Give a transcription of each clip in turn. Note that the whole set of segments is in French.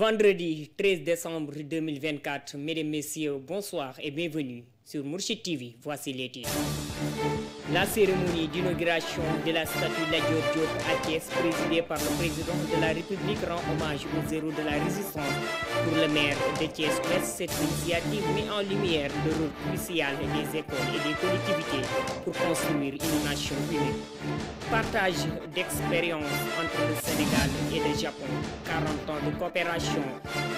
Vendredi 13 décembre 2024, mesdames, messieurs, bonsoir et bienvenue sur Mourchid TV. Voici les titres. La cérémonie d'inauguration de la statue Lat Dior Diop à Thiès, présidée par le président de la République, rend hommage aux héros de la résistance. Pour le maire de Thiès-Ouest, cette initiative met en lumière le rôle crucial des écoles et des collectivités pour construire une nation unie. Partage d'expériences entre le Sénégal et le Japon, 40 ans de coopération,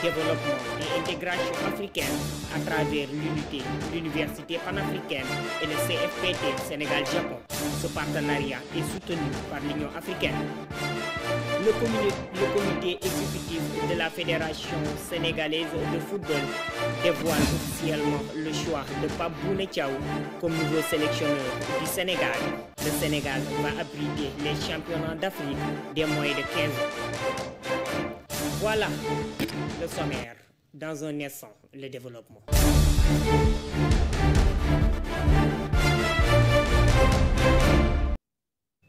développement et intégration africaine à travers l'unité, l'université panafricaine et le CFPT Sénégal-Japon. Ce partenariat est soutenu par l'Union africaine. Le comité exécutif de la Fédération sénégalaise de football dévoile officiellement le choix de Pape Bouna Thiaw comme nouveau sélectionneur du Sénégal. Le Sénégal va abriter les championnats d'Afrique des moins de 15 ans. Voilà le sommaire. Dans un instant, le développement.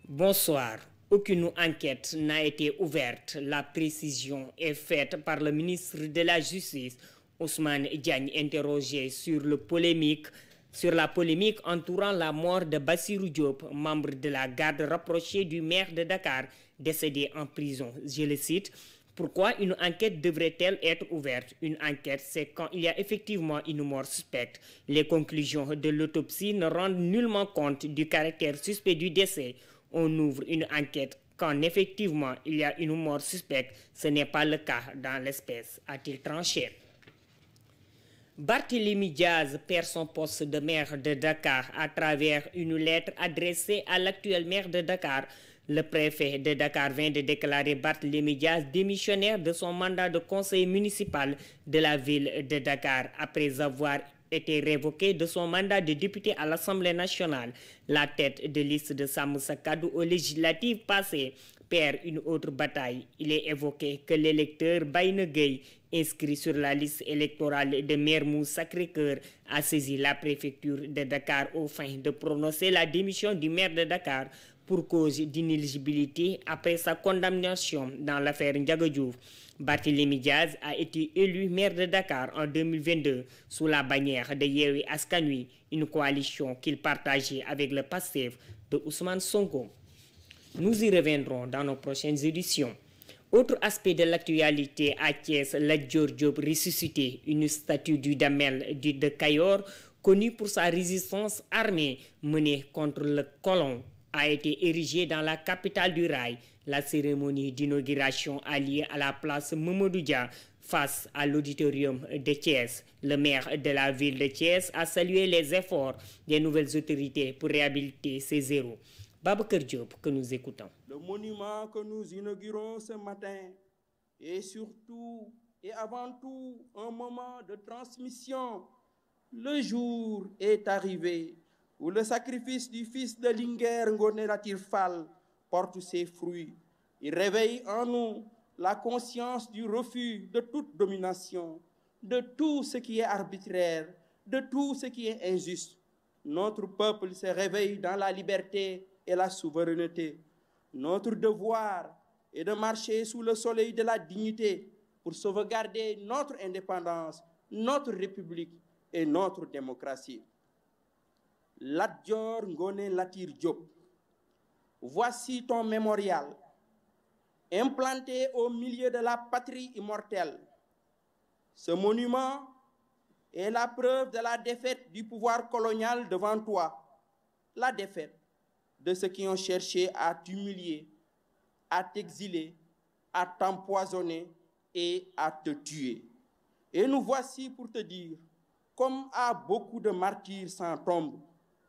Bonsoir. Aucune enquête n'a été ouverte. La précision est faite par le ministre de la Justice, Ousmane Diagne, interrogé sur la polémique entourant la mort de Bassirou Diop, membre de la garde rapprochée du maire de Dakar, décédé en prison. Je le cite. Pourquoi une enquête devrait-elle être ouverte? Une enquête, c'est quand il y a effectivement une mort suspecte. Les conclusions de l'autopsie ne rendent nullement compte du caractère suspect du décès. On ouvre une enquête quand effectivement il y a une mort suspecte. Ce n'est pas le cas dans l'espèce, a-t-il tranché. Barthélémy Diaz perd son poste de maire de Dakar à travers une lettre adressée à l'actuel maire de Dakar. Le préfet de Dakar vient de déclarer Barthélémy Diaz démissionnaire de son mandat de conseiller municipal de la ville de Dakar après avoir été révoqué de son mandat de député à l'Assemblée nationale. La tête de liste de Sam Sa Kaddu aux législatives passées perd une autre bataille. Il est évoqué que l'électeur Bayna Gueye, inscrit sur la liste électorale de Mermoz Sacré-Cœur, a saisi la préfecture de Dakar aux fins de prononcer la démission du maire de Dakar pour cause d'inéligibilité après sa condamnation dans l'affaire Ndiaga Diouf. Barthélémy Diaz a été élu maire de Dakar en 2022 sous la bannière de Yewwi Askan Wi, une coalition qu'il partageait avec le Pastef de Ousmane Sonko. Nous y reviendrons dans nos prochaines éditions. Autre aspect de l'actualité à Thiès, Lat Dior Diop ressuscité, une statue du Damel de Kayor, connue pour sa résistance armée menée contre le colon, a été érigée dans la capitale du rail. La cérémonie d'inauguration a lieu à la place Mamadou Dia face à l'auditorium de Thiès. Le maire de la ville de Thiès a salué les efforts des nouvelles autorités pour réhabiliter ces héros. Babacar Diop, que nous écoutons. Le monument que nous inaugurons ce matin est surtout et avant tout un moment de transmission. Le jour est arrivé où le sacrifice du fils de Linguère Ngoné Latyr Fall porte ses fruits. Il réveille en nous la conscience du refus de toute domination, de tout ce qui est arbitraire, de tout ce qui est injuste. Notre peuple se réveille dans la liberté et la souveraineté. Notre devoir est de marcher sous le soleil de la dignité pour sauvegarder notre indépendance, notre république et notre démocratie. Lat Dior Ngoné Latyr Diop, voici ton mémorial, implanté au milieu de la patrie immortelle. Ce monument est la preuve de la défaite du pouvoir colonial devant toi, la défaite de ceux qui ont cherché à t'humilier, à t'exiler, à t'empoisonner et à te tuer. Et nous voici pour te dire, comme à beaucoup de martyrs sans tombe,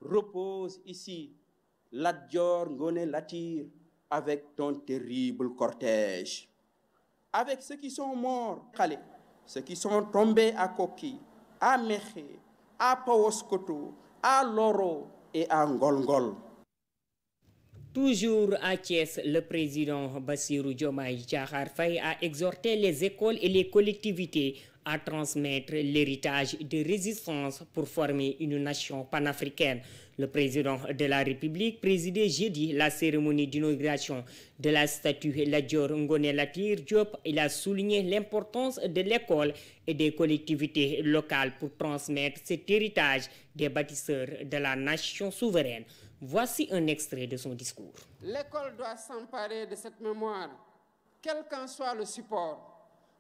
repose ici Lat Dior Ngoné Latyr avec ton terrible cortège. Avec ceux qui sont morts, ceux qui sont tombés à Koki, à Mékhé, à Paoskoto, à Loro et à Ngolngol. Toujours à Thiès, le président Bassirou Diomaye Diakhar Faye a exhorté les écoles et les collectivités à transmettre l'héritage de résistance pour former une nation panafricaine. Le président de la République présidait jeudi la cérémonie d'inauguration de la statue Lat Dior Ngoné Latyr Diop. Il a souligné l'importance de l'école et des collectivités locales pour transmettre cet héritage des bâtisseurs de la nation souveraine. Voici un extrait de son discours. L'école doit s'emparer de cette mémoire, quel qu'en soit le support,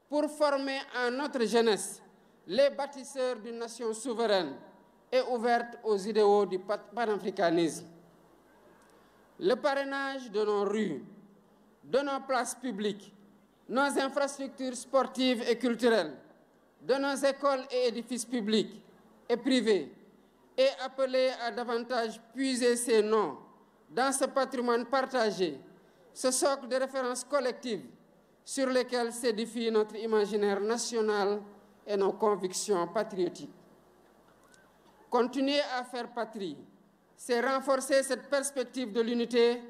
pour former en notre jeunesse les bâtisseurs d'une nation souveraine et ouverte aux idéaux du panafricanisme. Le parrainage de nos rues, de nos places publiques, nos infrastructures sportives et culturelles, de nos écoles et édifices publics et privés, est appelé à davantage puiser ses noms dans ce patrimoine partagé, ce socle de référence collective sur lesquels s'édifie notre imaginaire national et nos convictions patriotiques. Continuer à faire patrie, c'est renforcer cette perspective de l'unité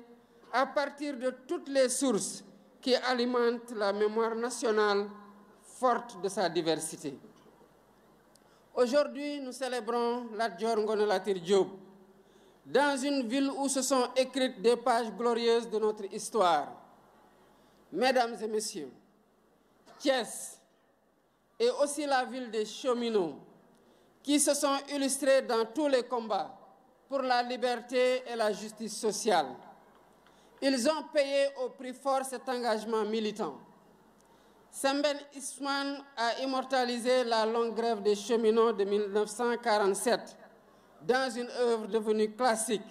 à partir de toutes les sources qui alimentent la mémoire nationale forte de sa diversité. Aujourd'hui, nous célébrons Lat Dior Ngoné Latyr Diop dans une ville où se sont écrites des pages glorieuses de notre histoire. Mesdames et messieurs, Thiès est aussi la ville des cheminots qui se sont illustrés dans tous les combats pour la liberté et la justice sociale. Ils ont payé au prix fort cet engagement militant. Sembène Ousmane a immortalisé la longue grève des cheminots de 1947 dans une œuvre devenue classique,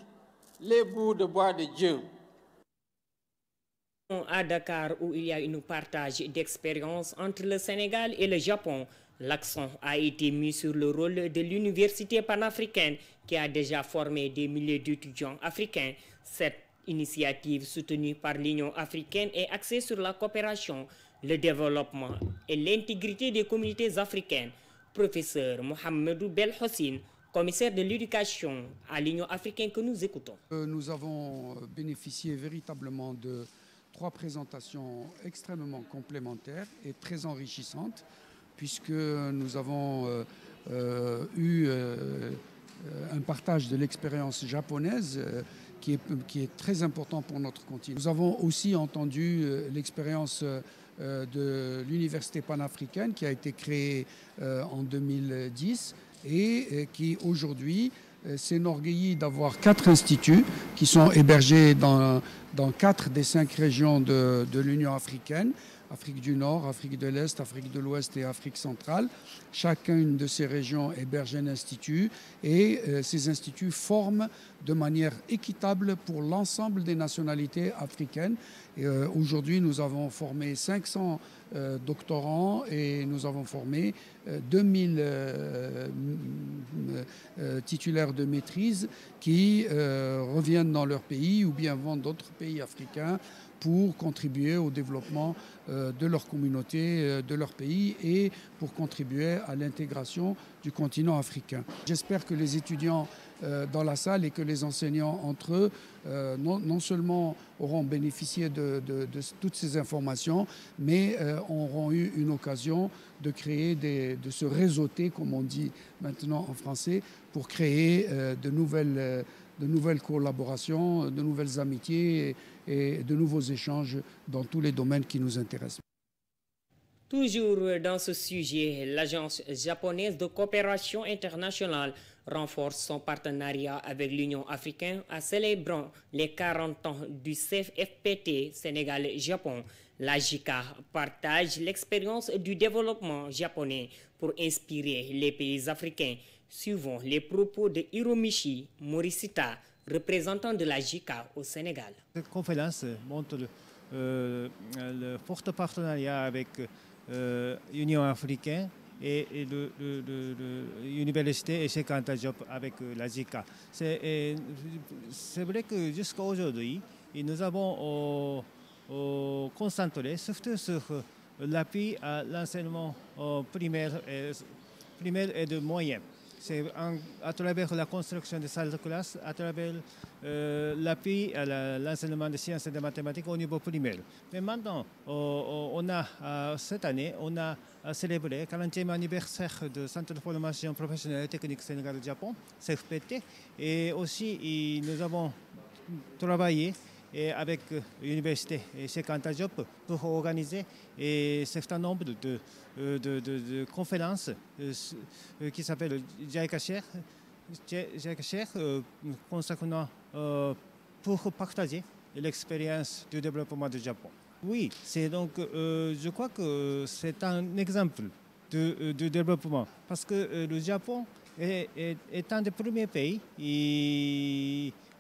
Les bouts de bois de Dieu. À Dakar, où il y a un partage d'expérience entre le Sénégal et le Japon, l'accent a été mis sur le rôle de l'université panafricaine qui a déjà formé des milliers d'étudiants africains. Cette initiative soutenue par l'Union africaine est axée sur la coopération, le développement et l'intégrité des communautés africaines. Professeur Mohamedou Belhosseine, commissaire de l'éducation à l'Union africaine que nous écoutons. Nous avons bénéficié véritablement de 3 présentations extrêmement complémentaires et très enrichissantes, puisque nous avons eu un partage de l'expérience japonaise qui est très important pour notre continent. Nous avons aussi entendu l'expérience de l'université panafricaine qui a été créée en 2010 et qui aujourd'hui s'enorgueillit d'avoir 4 instituts qui sont hébergés dans 4 des 5 régions de l'Union africaine, Afrique du Nord, Afrique de l'Est, Afrique de l'Ouest et Afrique centrale. Chacune de ces régions héberge un institut et ces instituts forment de manière équitable pour l'ensemble des nationalités africaines. Aujourd'hui, nous avons formé 500 doctorants et nous avons formé 2000 titulaires de maîtrise qui reviennent dans leur pays ou bien vont d'autres pays africains pour contribuer au développement de leur communauté, de leur pays et pour contribuer à l'intégration du continent africain. J'espère que les étudiants dans la salle et que les enseignants entre eux non seulement auront bénéficié de toutes ces informations, mais auront eu une occasion de créer, de se réseauter, comme on dit maintenant en français, pour créer de nouvelles collaborations, de nouvelles amitiés et de nouveaux échanges dans tous les domaines qui nous intéressent. Toujours dans ce sujet, l'Agence japonaise de coopération internationale renforce son partenariat avec l'Union africaine en célébrant les 40 ans du CFPT Sénégal-Japon. La JICA partage l'expérience du développement japonais pour inspirer les pays africains. Suivons les propos de Hiromichi Morishita, représentant de la JICA au Sénégal. Cette conférence montre le fort partenariat avec l'Union africaine et l'université et Sekanta Diop avec la JICA. C'est vrai que jusqu'à aujourd'hui, nous avons concentré surtout sur l'appui à l'enseignement primaire et de moyen. C'est à travers la construction des salles de classe, à travers l'appui à l'enseignement des sciences et des mathématiques au niveau primaire. Mais maintenant, cette année, on a célébré le 40e anniversaire du Centre de formation professionnelle et technique Sénégal-Japon, CFPT, et aussi nous avons travaillé avec l'université Cheikh Anta Diop pour organiser un certain nombre de conférences qui s'appellent JICA Share, consacrant pour partager l'expérience du développement du Japon. Oui, c'est donc, je crois que c'est un exemple de développement parce que le Japon est un des premiers pays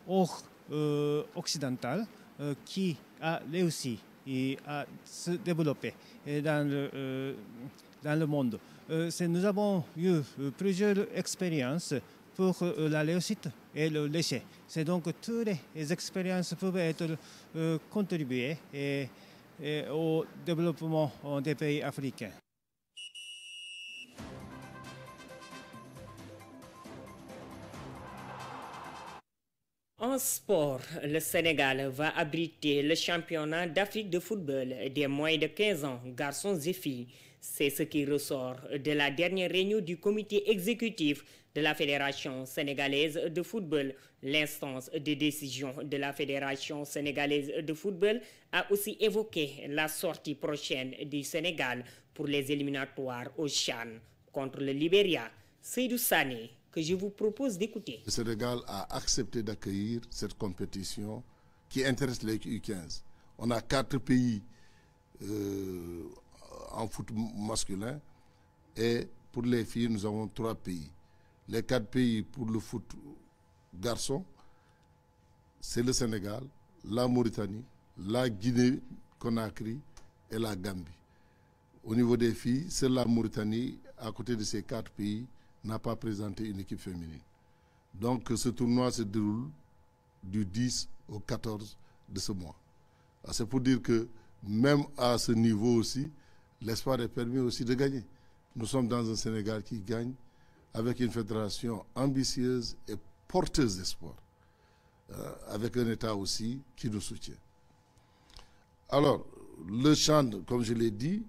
hors occidental qui a réussi à se développer dans le monde. Nous avons eu plusieurs expériences pour la réussite et l'échec. C'est donc toutes les expériences peuvent être contribuées au développement des pays africains. En sport, le Sénégal va abriter le championnat d'Afrique de football des moins de 15 ans, garçons et filles. C'est ce qui ressort de la dernière réunion du comité exécutif de la Fédération sénégalaise de football. L'instance de décision de la Fédération sénégalaise de football a aussi évoqué la sortie prochaine du Sénégal pour les éliminatoires au CHAN contre le Libéria. Seydou Sané, que je vous propose d'écouter. Le Sénégal a accepté d'accueillir cette compétition qui intéresse les U15. On a 4 pays en foot masculin et pour les filles, nous avons 3 pays. Les 4 pays pour le foot garçon, c'est le Sénégal, la Mauritanie, la Guinée-Conakry et la Gambie. Au niveau des filles, c'est la Mauritanie, à côté de ces 4 pays, n'a pas présenté une équipe féminine. Donc ce tournoi se déroule du 10 au 14 de ce mois. C'est pour dire que même à ce niveau aussi, l'espoir est permis aussi de gagner. Nous sommes dans un Sénégal qui gagne avec une fédération ambitieuse et porteuse d'espoir, avec un État aussi qui nous soutient. Alors, le CHAN, comme je l'ai dit,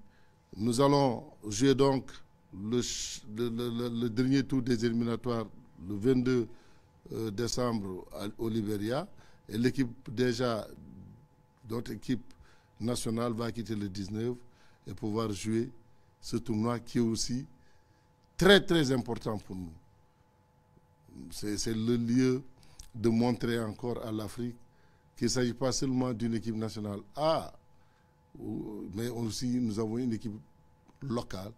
nous allons jouer donc le dernier tour des éliminatoires le 22 décembre au Libéria. Et l'équipe déjà, notre équipe nationale va quitter le 19 et pouvoir jouer ce tournoi qui est aussi très très important pour nous. C'est le lieu de montrer encore à l'Afrique qu'il ne s'agit pas seulement d'une équipe nationale A, mais aussi nous avons une équipe locale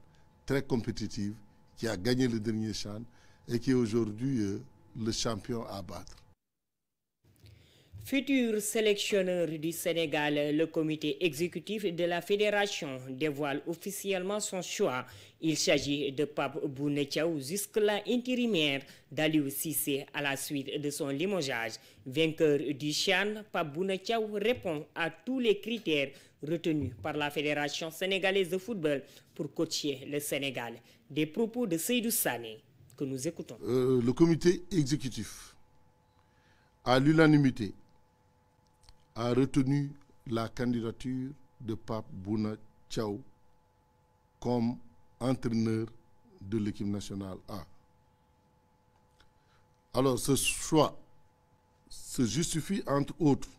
très compétitive, qui a gagné le dernier CHAN et qui est aujourd'hui le champion à battre. Futur sélectionneur du Sénégal, le comité exécutif de la fédération dévoile officiellement son choix. Il s'agit de Pape Bouna Thiaw, jusque-là intérimaire d'Aliou Cissé à la suite de son limogeage. Vainqueur du CHAN, Pape Bouna Thiaw répond à tous les critères retenus par la Fédération sénégalaise de football pour coacher le Sénégal. Des propos de Seydou Sané que nous écoutons. Le comité exécutif, à l'unanimité, a retenu la candidature de Pape Bouna Thiaw comme entraîneur de l'équipe nationale A. Alors ce choix se justifie entre autres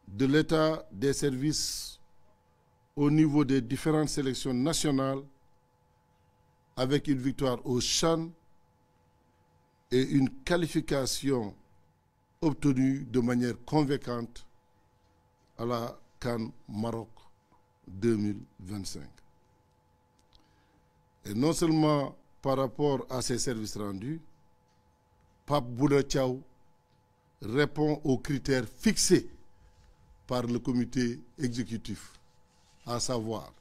de l'état des services au niveau des différentes sélections nationales avec une victoire au CHAN et une qualification obtenue de manière convaincante à la CAN Maroc 2025. Et non seulement par rapport à ces services rendus, Pape Bouna Thiaw répond aux critères fixés par le comité exécutif, à savoir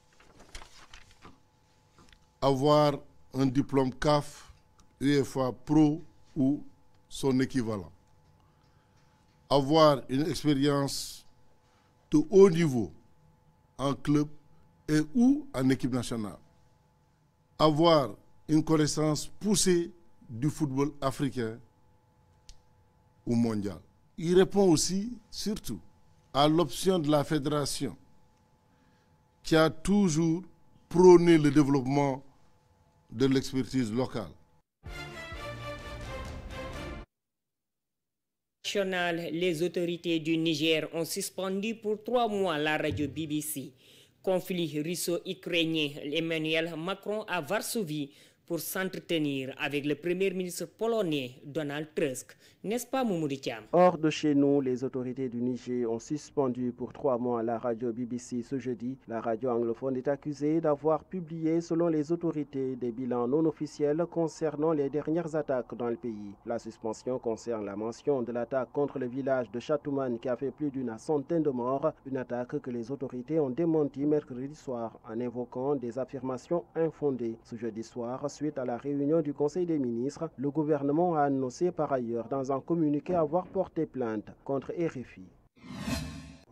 avoir un diplôme CAF, UEFA Pro ou son équivalent, avoir une expérience de haut niveau en club et ou en équipe nationale, avoir une connaissance poussée du football africain ou mondial. Il répond aussi, surtout, à l'option de la fédération qui a toujours prôné le développement de l'expertise locale. Les autorités du Niger ont suspendu pour 3 mois la radio BBC. Conflit russo-ukrainien, Emmanuel Macron à Varsovie pour s'entretenir avec le premier ministre polonais Donald Tusk. N'est-ce pas, Moumoudi Thiam? Hors de chez nous, les autorités du Niger ont suspendu pour 3 mois la radio BBC ce jeudi. La radio anglophone est accusée d'avoir publié, selon les autorités, des bilans non officiels concernant les dernières attaques dans le pays. La suspension concerne la mention de l'attaque contre le village de Chatouman qui a fait plus d'une centaine de morts, une attaque que les autorités ont démentie mercredi soir en invoquant des affirmations infondées. Ce jeudi soir, suite à la réunion du Conseil des ministres, le gouvernement a annoncé par ailleurs dans un communiqué avoir porté plainte contre RFI.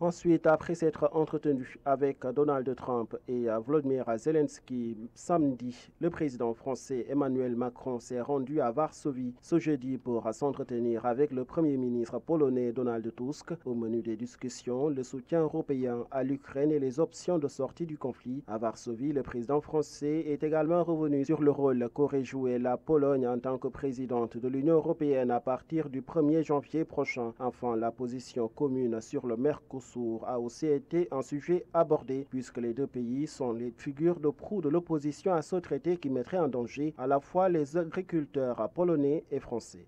Ensuite, après s'être entretenu avec Donald Trump et Volodymyr Zelensky samedi, le président français Emmanuel Macron s'est rendu à Varsovie ce jeudi pour s'entretenir avec le premier ministre polonais Donald Tusk. Au menu des discussions, le soutien européen à l'Ukraine et les options de sortie du conflit. À Varsovie, le président français est également revenu sur le rôle qu'aurait joué la Pologne en tant que présidente de l'Union européenne à partir du 1er janvier prochain. Enfin, la position commune sur le Mercosur a aussi été un sujet abordé puisque les deux pays sont les figures de proue de l'opposition à ce traité qui mettrait en danger à la fois les agriculteurs polonais et français.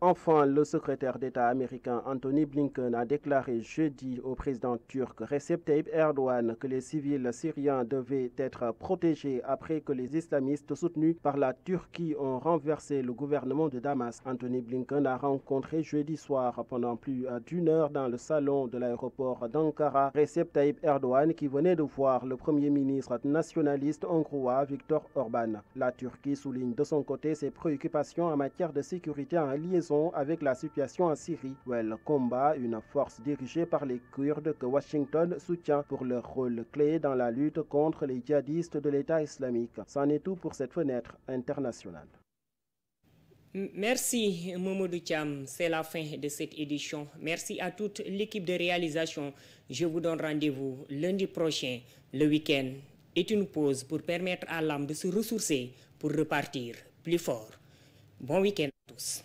Enfin, le secrétaire d'État américain Antony Blinken a déclaré jeudi au président turc Recep Tayyip Erdogan que les civils syriens devaient être protégés après que les islamistes soutenus par la Turquie ont renversé le gouvernement de Damas. Antony Blinken a rencontré jeudi soir pendant plus d'1 heure dans le salon de l'aéroport d'Ankara Recep Tayyip Erdogan qui venait de voir le premier ministre nationaliste hongrois Viktor Orban. La Turquie souligne de son côté ses préoccupations en matière de sécurité en liaison avec la situation en Syrie, où elle combat une force dirigée par les Kurdes que Washington soutient pour leur rôle clé dans la lutte contre les djihadistes de l'État islamique. C'en est tout pour cette fenêtre internationale. Merci Mamadou Thiam, c'est la fin de cette édition. Merci à toute l'équipe de réalisation. Je vous donne rendez-vous lundi prochain. Le week-end est une pause pour permettre à l'âme de se ressourcer pour repartir plus fort. Bon week-end à tous.